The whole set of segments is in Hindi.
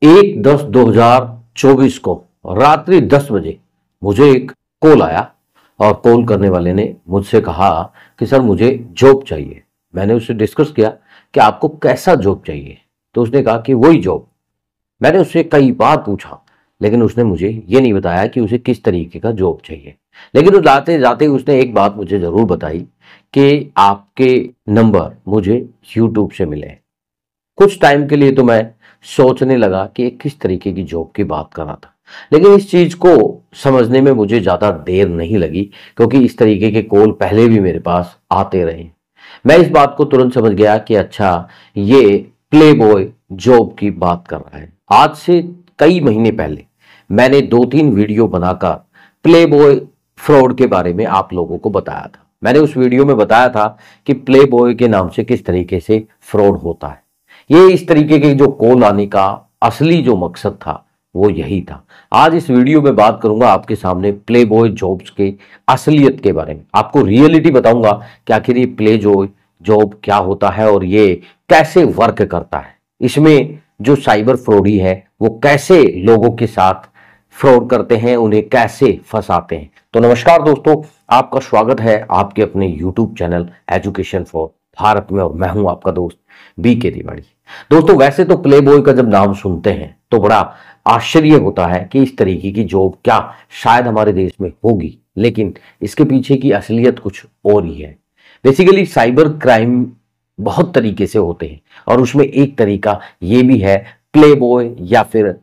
1/10/2024 को रात्रि 10 बजे मुझे एक कॉल आया और कॉल करने वाले ने मुझसे कहा कि सर मुझे जॉब चाहिए। मैंने उससे डिस्कस किया कि आपको कैसा जॉब चाहिए, तो उसने कहा कि वही जॉब। मैंने उससे कई बार पूछा, लेकिन उसने मुझे ये नहीं बताया कि उसे किस तरीके का जॉब चाहिए। लेकिन उस जाते जाते उसने एक बात मुझे जरूर बताई कि आपके नंबर मुझे यूट्यूब से मिले। कुछ टाइम के लिए तो मैं सोचने लगा कि किस तरीके की जॉब की बात कर रहा था, लेकिन इस चीज को समझने में मुझे ज्यादा देर नहीं लगी, क्योंकि इस तरीके के कॉल पहले भी मेरे पास आते रहे। मैं इस बात को तुरंत समझ गया कि अच्छा, ये प्ले बॉय जॉब की बात कर रहा है। आज से कई महीने पहले मैंने 2-3 वीडियो बनाकर प्ले बॉय फ्रॉड के बारे में आप लोगों को बताया था। मैंने उस वीडियो में बताया था कि प्ले बॉय के नाम से किस तरीके से फ्रॉड होता है। ये इस तरीके के जो कॉल आने का असली जो मकसद था वो यही था। आज इस वीडियो में बात करूंगा आपके सामने प्ले बॉय जॉब्स के असलियत के बारे में। आपको रियलिटी बताऊंगा कि आखिर ये प्ले बॉय जॉब क्या होता है और ये कैसे वर्क करता है। इसमें जो साइबर फ्रॉडी है वो कैसे लोगों के साथ फ्रॉड करते हैं, उन्हें कैसे फंसाते हैं। तो नमस्कार दोस्तों, आपका स्वागत है आपके अपने YouTube channel education for Bharat में, और मैं हूं आपका दोस्त BK तिवारी। दोस्तों, वैसे तो प्ले बॉय का जब नाम सुनते हैं तो बड़ा आश्चर्य होता है कि इस तरीके की जॉब क्या शायद हमारे देश में होगी, लेकिन इसके पीछे की असलियत कुछ और ही है। बेसिकली साइबर क्राइम बहुत तरीके से होते हैं और उसमें एक तरीका ये भी है प्ले बॉय या फिर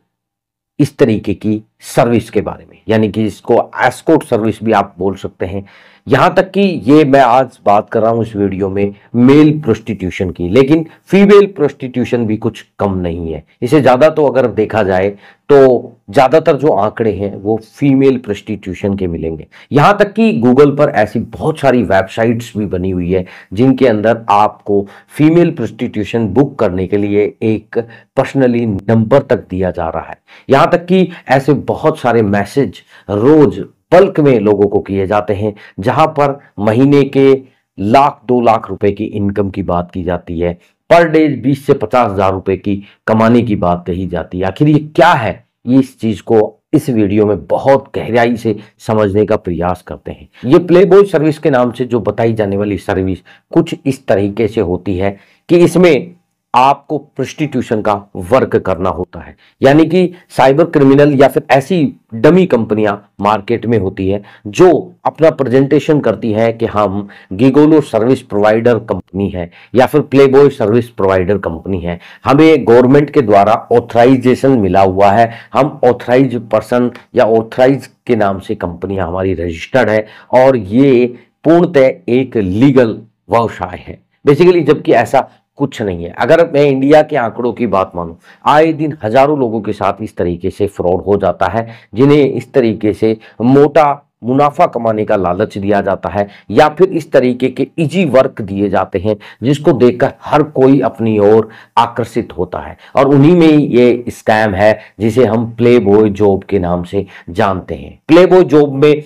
इस तरीके की सर्विस के बारे में, यानी कि इसको एस्कॉर्ट सर्विस भी आप बोल सकते हैं। यहां तक कि ये मैं आज बात कर रहा हूं इस वीडियो में मेल प्रोस्टिट्यूशन की, लेकिन फीमेल प्रोस्टिट्यूशन भी कुछ कम नहीं है। इसे ज्यादा तो अगर देखा जाए तो ज्यादातर जो आंकड़े हैं वो फीमेल प्रोस्टिट्यूशन के मिलेंगे। यहां तक कि गूगल पर ऐसी बहुत सारी वेबसाइट्स भी बनी हुई है जिनके अंदर आपको फीमेल प्रोस्टिट्यूशन बुक करने के लिए एक पर्सनली नंबर तक दिया जा रहा है। यहां तक कि ऐसे बहुत सारे मैसेज रोज बल्क में लोगों को किए जाते हैं, जहां पर महीने के 1-2 लाख रुपए की इनकम की बात की जाती है। पर डे 20 से 50 हजार रुपए की कमाने की बात कही जाती है। आखिर ये क्या है, ये इस चीज को इस वीडियो में बहुत गहराई से समझने का प्रयास करते हैं। ये प्ले बॉय सर्विस के नाम से जो बताई जाने वाली सर्विस कुछ इस तरीके से होती है कि इसमें आपको प्रोस्टिट्यूशन का वर्क करना होता है, यानी कि साइबर क्रिमिनल या फिर ऐसी डमी कंपनियां मार्केट में होती है जो अपना प्रेजेंटेशन करती है कि हम गिगोलो सर्विस प्रोवाइडर कंपनी है या फिर play boy service provider company है, हमें गवर्नमेंट के द्वारा ऑथराइजेशन मिला हुआ है, हम ऑथराइज पर्सन या ऑथराइज के नाम से कंपनियां हमारी रजिस्टर्ड है और ये पूर्णतः एक लीगल व्यवसाय है बेसिकली। जबकि ऐसा कुछ नहीं है। अगर मैं इंडिया के आंकड़ों की बात मानूं, आए दिन हजारों लोगों के साथ इस तरीके से फ्रॉड हो जाता है, जिन्हें इस तरीके से मोटा मुनाफा कमाने का लालच दिया जाता है या फिर इस तरीके के इजी वर्क दिए जाते हैं जिसको देखकर हर कोई अपनी ओर आकर्षित होता है, और उन्हीं में ही ये स्कैम है जिसे हम प्ले बॉय जॉब के नाम से जानते हैं। प्ले बॉय जॉब में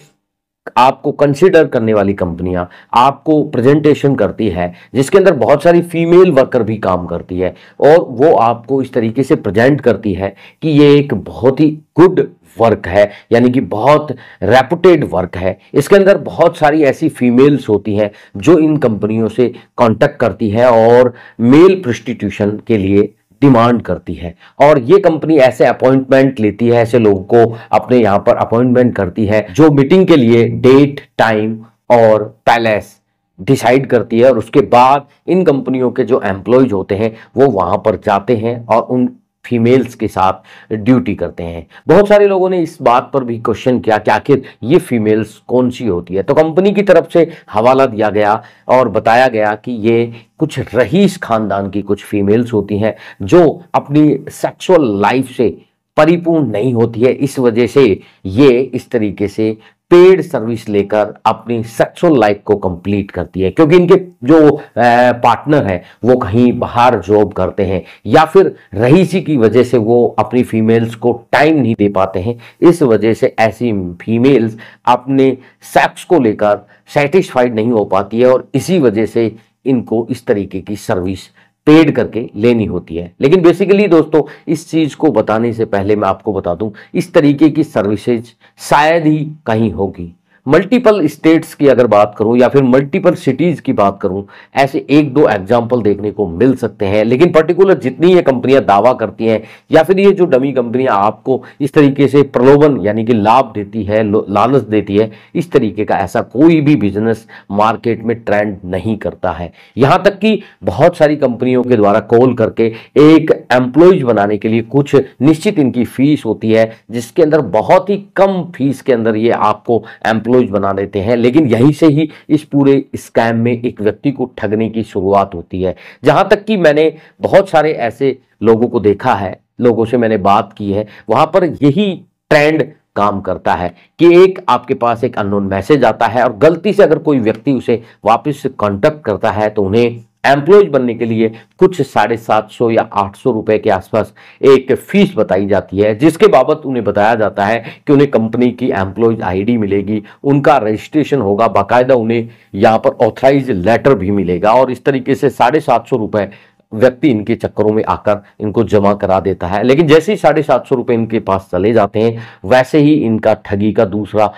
आपको कंसीडर करने वाली कंपनियां आपको प्रेजेंटेशन करती है जिसके अंदर बहुत सारी फीमेल वर्कर भी काम करती है, और वो आपको इस तरीके से प्रेजेंट करती है कि ये एक बहुत ही गुड वर्क है, यानी कि बहुत रेपुटेड वर्क है। इसके अंदर बहुत सारी ऐसी फीमेल्स होती हैं जो इन कंपनियों से कांटेक्ट करती है और मेल प्रोस्टिट्यूशन के लिए डिमांड करती है, और ये कंपनी ऐसे अपॉइंटमेंट लेती है, ऐसे लोगों को अपने यहाँ पर अपॉइंटमेंट करती है जो मीटिंग के लिए डेट, टाइम और पैलेस डिसाइड करती है, और उसके बाद इन कंपनियों के जो एम्प्लॉयज होते हैं वो वहां पर जाते हैं और उन फीमेल्स के साथ ड्यूटी करते हैं। बहुत सारे लोगों ने इस बात पर भी क्वेश्चन किया कि आखिर ये फीमेल्स कौन सी होती है, तो कंपनी की तरफ से हवाला दिया गया और बताया गया कि ये कुछ रईस खानदान की कुछ फीमेल्स होती हैं जो अपनी सेक्सुअल लाइफ से परिपूर्ण नहीं होती है, इस वजह से ये इस तरीके से पेड सर्विस लेकर अपनी सेक्सुअल लाइफ को कंप्लीट करती है, क्योंकि इनके जो पार्टनर है वो कहीं बाहर जॉब करते हैं या फिर रईसी की वजह से वो अपनी फीमेल्स को टाइम नहीं दे पाते हैं। इस वजह से ऐसी फीमेल्स अपने सेक्स को लेकर सेटिस्फाइड नहीं हो पाती है और इसी वजह से इनको इस तरीके की सर्विस पेड करके लेनी होती है। लेकिन बेसिकली दोस्तों, इस चीज को बताने से पहले मैं आपको बता दूं, इस तरीके की सर्विसेज शायद ही कहीं होगी। मल्टीपल स्टेट्स की अगर बात करूं या फिर मल्टीपल सिटीज की बात करूं, ऐसे एक दो एग्जाम्पल देखने को मिल सकते हैं। लेकिन पर्टिकुलर जितनी ये कंपनियां दावा करती हैं या फिर ये जो डमी कंपनियां आपको इस तरीके से प्रलोभन यानी कि लाभ देती है, लालच देती है, इस तरीके का ऐसा कोई भी बिजनेस मार्केट में ट्रेंड नहीं करता है। यहां तक कि बहुत सारी कंपनियों के द्वारा कॉल करके एक एम्प्लॉयज बनाने के लिए कुछ निश्चित इनकी फीस होती है, जिसके अंदर बहुत ही कम फीस के अंदर ये आपको एम्प्लॉय बना देते हैं। लेकिन यहीं से ही इस पूरे स्कैम में एक व्यक्ति को ठगने की शुरुआत होती है। जहां तक कि मैंने बहुत सारे ऐसे लोगों को देखा है, लोगों से मैंने बात की है, वहां पर यही ट्रेंड काम करता है कि एक आपके पास एक अननोन मैसेज आता है और गलती से अगर कोई व्यक्ति उसे वापस कांटेक्ट करता है तो उन्हें एम्प्लॉयज बनने के लिए कुछ 750 या 800 रुपए के आसपास एक फीस बताई जाती है, जिसके बाबत उन्हें बताया जाता है कि उन्हें कंपनी की एम्प्लॉयज आईडी मिलेगी, उनका रजिस्ट्रेशन होगा, बाकायदा उन्हें यहां पर ऑथराइज लेटर भी मिलेगा और इस तरीके से 750 रुपए व्यक्ति इनके चक्करों में आकर इनको जमा करा देता है। लेकिन जैसे ही 750 रुपए इनके पास चले जाते हैं, वैसे ही इनका ठगी का दूसरा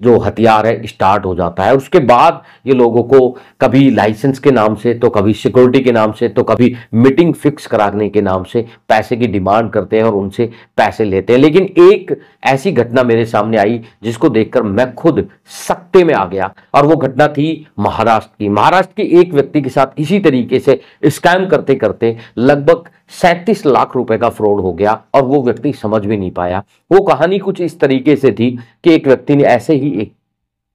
जो हथियार है स्टार्ट हो जाता है। उसके बाद ये लोगों को कभी लाइसेंस के नाम से, तो कभी सिक्योरिटी के नाम से, तो कभी मीटिंग फिक्स कराने के नाम से पैसे की डिमांड करते हैं और उनसे पैसे लेते हैं। लेकिन एक ऐसी घटना मेरे सामने आई जिसको देखकर मैं खुद सकते में आ गया, और वो घटना थी महाराष्ट्र की। महाराष्ट्र के एक व्यक्ति के साथ इसी तरीके से स्कैम करते करते लगभग 37 लाख रुपए का फ्रॉड हो गया और वो व्यक्ति समझ भी नहीं पाया। वो कहानी कुछ इस तरीके से थी कि एक व्यक्ति ने ऐसे ही एक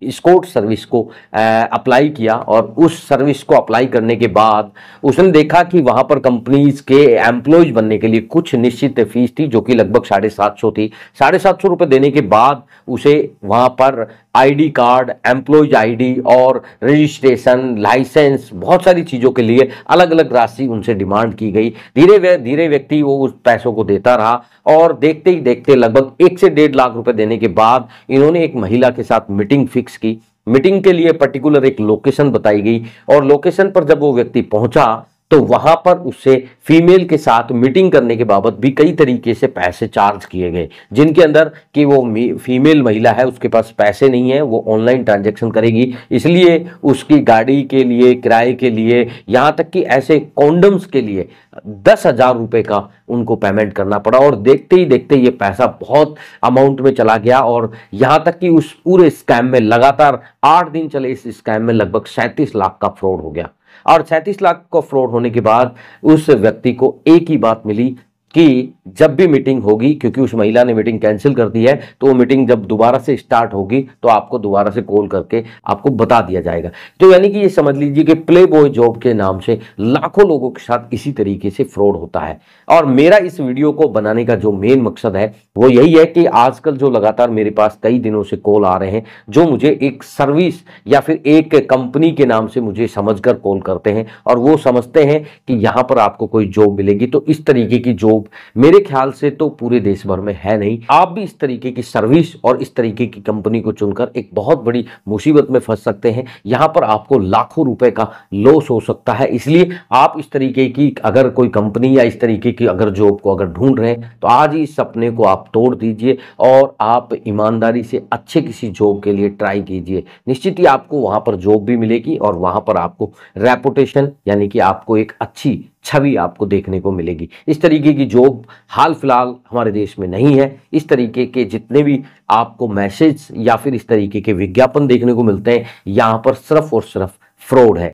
स्कॉट सर्विस को अप्लाई किया और उस सर्विस को अप्लाई करने के बाद उसने देखा कि वहां पर कंपनीज के एम्प्लॉयज बनने के लिए कुछ निश्चित फीस थी जो कि लगभग 750 थी। 750 रुपए देने के बाद उसे वहां पर आईडी कार्ड, एम्प्लॉयज आईडी और रजिस्ट्रेशन, लाइसेंस, बहुत सारी चीजों के लिए अलग अलग राशि उनसे डिमांड की गई। धीरे धीरे व्यक्ति वो उस पैसों को देता रहा और देखते ही देखते लगभग 1 से 1.5 लाख रुपए देने के बाद इन्होंने एक महिला के साथ मीटिंग फिक्स की। मीटिंग के लिए पर्टिकुलर एक लोकेशन बताई गई और लोकेशन पर जब वो व्यक्ति पहुंचा तो वहां पर उससे फीमेल के साथ मीटिंग करने के बाबत भी कई तरीके से पैसे चार्ज किए गए, जिनके अंदर कि वो फीमेल महिला है, उसके पास पैसे नहीं है, वो ऑनलाइन ट्रांजैक्शन करेगी, इसलिए उसकी गाड़ी के लिए, किराए के लिए, यहां तक कि ऐसे कॉन्डम्स के लिए 10,000 रुपए का उनको पेमेंट करना पड़ा। और देखते ही देखते ये पैसा बहुत अमाउंट में चला गया और यहां तक कि उस पूरे स्कैम में लगातार 8 दिन चले इस स्कैम में लगभग 37 लाख का फ्रॉड हो गया। और 37 लाख का फ्रॉड होने के बाद उस व्यक्ति को एक ही बात मिली कि जब भी मीटिंग होगी, क्योंकि उस महिला ने मीटिंग कैंसिल कर दी है, तो वो मीटिंग जब दोबारा से स्टार्ट होगी तो आपको दोबारा से कॉल करके आपको बता दिया जाएगा। तो यानी कि ये समझ लीजिए कि प्ले बॉय जॉब के नाम से लाखों लोगों के साथ इसी तरीके से फ्रॉड होता है। और मेरा इस वीडियो को बनाने का जो मेन मकसद है वो यही है कि आजकल जो लगातार मेरे पास कई दिनों से कॉल आ रहे हैं, जो मुझे एक सर्विस या फिर एक कंपनी के नाम से मुझे समझकर कॉल करते हैं और वो समझते हैं कि यहां पर आपको कोई जॉब मिलेगी। तो इस तरीके की जॉब मेरे ख्याल से तो पूरे देश भर में है नहीं। आप भी इस तरीके की सर्विस और इस तरीके की कंपनी को चुनकर एक बहुत बड़ी मुसीबत में फंस सकते हैं। यहां पर आपको लाखों रुपए का लॉस हो सकता है। इसलिए आप इस तरीके की अगर कोई कंपनी या इस तरीके की अगर जॉब को अगर ढूंढ रहे हैं तो आज ही इस सपने को आप तोड़ दीजिए और आप ईमानदारी से अच्छे किसी जॉब के लिए ट्राई कीजिए। निश्चित ही आपको वहां पर जॉब भी मिलेगी और वहां पर आपको रेपुटेशन यानी कि आपको एक अच्छी छवि आपको देखने को मिलेगी। इस तरीके की जॉब हाल फिलहाल हमारे देश में नहीं है। इस तरीके के जितने भी आपको मैसेज या फिर इस तरीके के विज्ञापन देखने को मिलते हैं, यहां पर सिर्फ और सिर्फ फ्रॉड है।